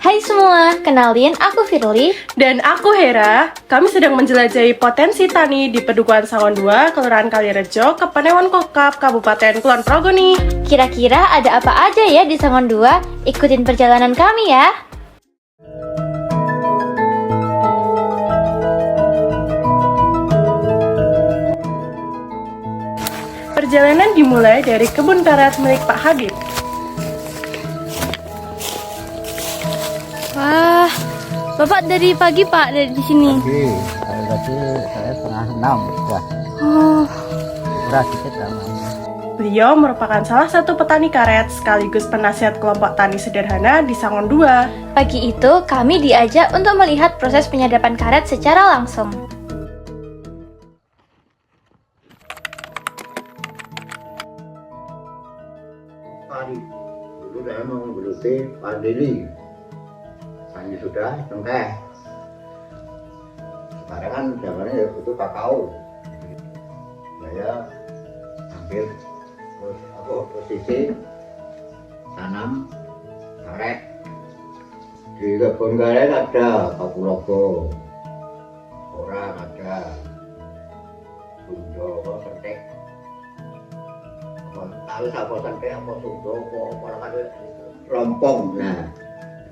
Hai semua, kenalin aku Firly. Dan aku Hera. Kami sedang menjelajahi potensi tani di Pedukuhan Sangon 2, Kelurahan Kalirejo, Kepanewon Kokap, Kabupaten Kulon Progo nih. Kira-kira ada apa aja ya di Sangon 2? Ikutin perjalanan kami ya. Perjalanan dimulai dari kebun karet milik Pak Habib. Wah, Bapak dari pagi Pak dari di sini. Pagi, kalau tadi saya setengah 6 sudah. Oh, Murah dikit namanya. Beliau merupakan salah satu petani karet sekaligus penasihat kelompok tani sederhana di Sangon 2. pagi itu kami diajak untuk melihat proses penyadapan karet secara langsung. Padi, dulu saya mau menggeluti pandeli. Tani sudah cengkeh. Sekarang kan zamannya ya butuh kakao. Saya ambil posisi tanam karet. Di kebun karet ada Kapulogo, orang ada Bundo, Sentek. Tahu apa Sentek, apa Sundo, apa lompong. Nah,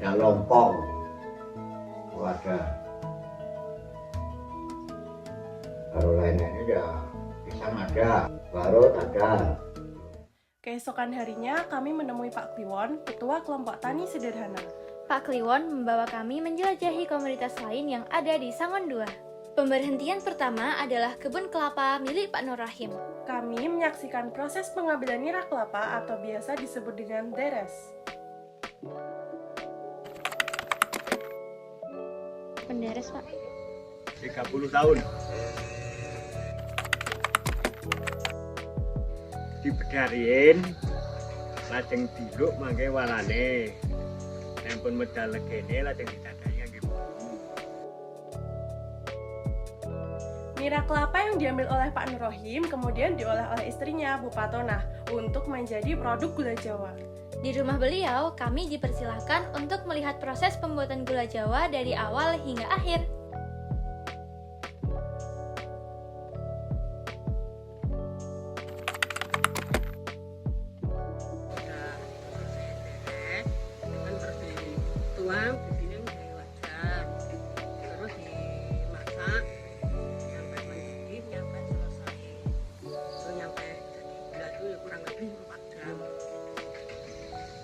ada lompong. Ada. Baru lainnya ya pisang ada, barut ada. Keesokan harinya, kami menemui Pak Kliwon, Ketua Kelompok Tani Sederhana. Pak Kliwon membawa kami menjelajahi komoditas lain yang ada di Sangon 2. Pemberhentian pertama adalah kebun kelapa milik Pak Nur Rahim. Kami menyaksikan proses pengambilan nira kelapa atau biasa disebut dengan deres. Penderes Pak. 30 tahun dibedarin lajeng diluk mangke walane nempun medal legene lajeng didadai ngangge buku. Nira kelapa yang diambil oleh Pak Nur Rahim kemudian diolah oleh istrinya, Bu Patonah, untuk menjadi produk gula Jawa. Di rumah beliau, kami dipersilahkan untuk melihat proses pembuatan gula Jawa dari awal hingga akhir. Kan terus dituang di sini menjadi wajan, terus dimasak sampai mendidih sampai selesai. Terus sampai jadi gula itu ya kurang lebih 4 jam.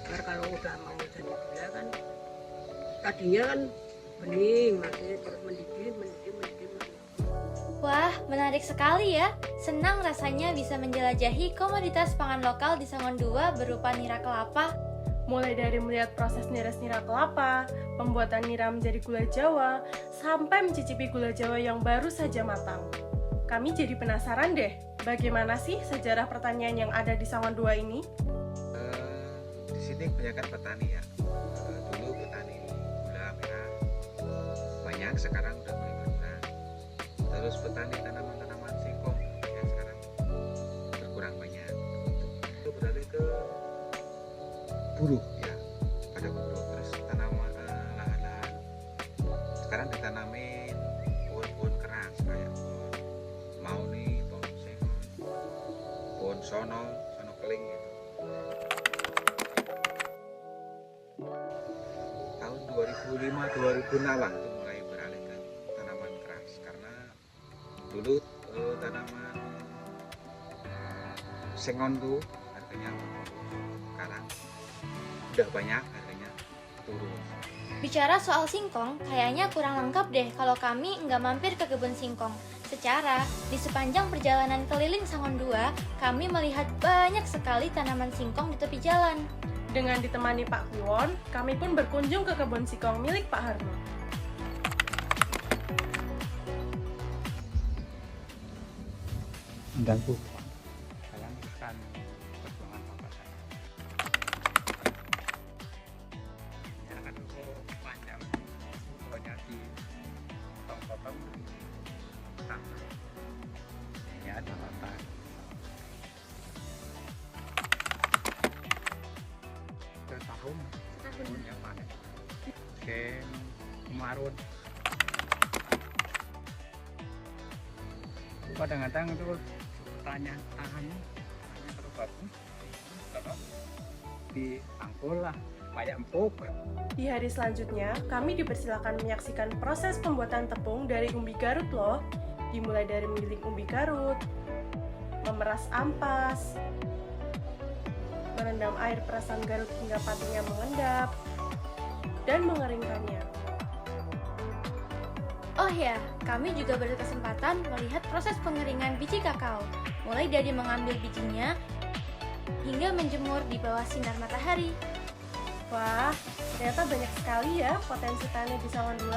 Ntar kalau udah mau jadi gula kan tadinya kan bening, masih terus mendidih. Wah, menarik sekali ya. Senang rasanya bisa menjelajahi komoditas pangan lokal di Sangon 2 berupa nira kelapa. Mulai dari melihat proses niras nira kelapa, pembuatan nira menjadi gula Jawa, sampai mencicipi gula Jawa yang baru saja matang. Kami jadi penasaran deh, bagaimana sih sejarah pertanian yang ada di Sangon 2 ini? Di sini kebanyakan petani ya. Dulu petani gula merah banyak, sekarang udah mulai berkurang. Terus petani tanaman-tanaman singkong yang sekarang berkurang banyak. Itu beralih ke buruh ya, pada buruh. Terus tanaman lahan-lahan sekarang ditanamin pohon-pohon keras kayak pohon mauni, pohon sengon, pohon sono keling gitu. Tahun 2005-2006 itu mulai beralih ke tanaman keras karena dulu tanaman sengon tuh harganya sekarang udah banyak, harganya turun. Bicara soal singkong, kayaknya kurang lengkap deh kalau kami nggak mampir ke kebun singkong. Secara, di sepanjang perjalanan keliling Sangon 2, kami melihat banyak sekali tanaman singkong di tepi jalan. Dengan ditemani Pak Kliwon, kami pun berkunjung ke kebun singkong milik Pak Harno. Dan bukan. Saya bukan perjuangan bapak saya. Ya kan panjang, pokoknya di potong-potong sama. Ini ada latar. Tahun yang panen. musim kemarau. Kadang-kadang itu tangannya kalau bagus, kalau diangkul lah, kayak empuk. Di hari selanjutnya, kami dipersilakan menyaksikan proses pembuatan tepung dari umbi Garut loh. Dimulai dari menggiling umbi Garut, memeras ampas, merendam air perasan Garut hingga patinya mengendap, dan mengeringkannya. Oh ya, kami juga berkesempatan melihat proses pengeringan biji kakao, mulai dari mengambil bijinya hingga menjemur di bawah sinar matahari. Wah, ternyata banyak sekali ya potensi tani di Sangon 2.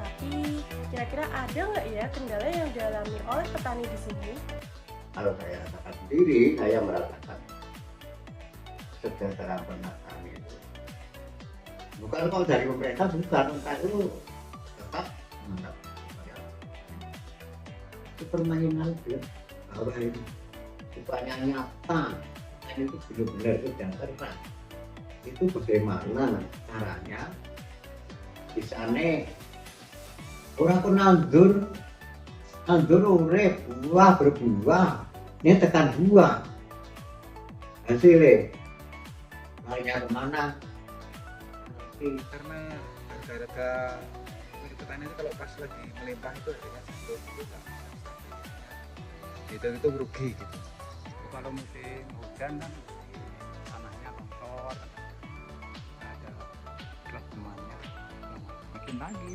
Tapi, kira-kira ada nggak ya kendala yang dialami oleh petani di sini? Kalau saya rasakan sendiri, saya merasakan kesejahteraan petani itu. Bukan kalau dari pemerintah, bukan. Pemerintah itu tetap mendapat. Itu permainan dia. Bahwa ini supaya nyata, ini itu benar-benar kesejahteraan. Itu bagaimana caranya di sana orang pun nandur urip buah berbuah ini tekan buah hasilnya hanya kemana Karena harga-harga milik petani itu kalau pas lagi melimpah itu harganya jatuh gitu kan. Itu merugi gitu. Kalau musim hujan kan tanahnya longsor, ada kelebihannya, bikin lagi.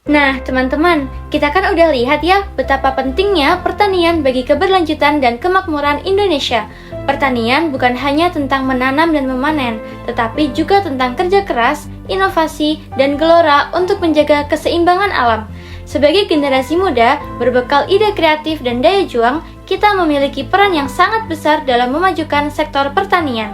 Nah, teman-teman, kita kan udah lihat ya betapa pentingnya pertanian bagi keberlanjutan dan kemakmuran Indonesia. Pertanian bukan hanya tentang menanam dan memanen, tetapi juga tentang kerja keras, inovasi, dan gelora untuk menjaga keseimbangan alam. Sebagai generasi muda, berbekal ide kreatif dan daya juang, kita memiliki peran yang sangat besar dalam memajukan sektor pertanian.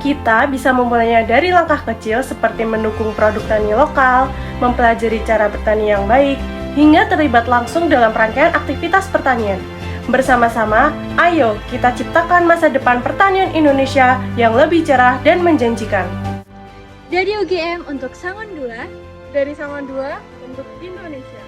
Kita bisa memulainya dari langkah kecil seperti mendukung produk tani lokal, mempelajari cara bertani yang baik, hingga terlibat langsung dalam rangkaian aktivitas pertanian. Bersama-sama, ayo kita ciptakan masa depan pertanian Indonesia yang lebih cerah dan menjanjikan. Dari UGM untuk Sangon 2, Dari Sangon 2 untuk Indonesia.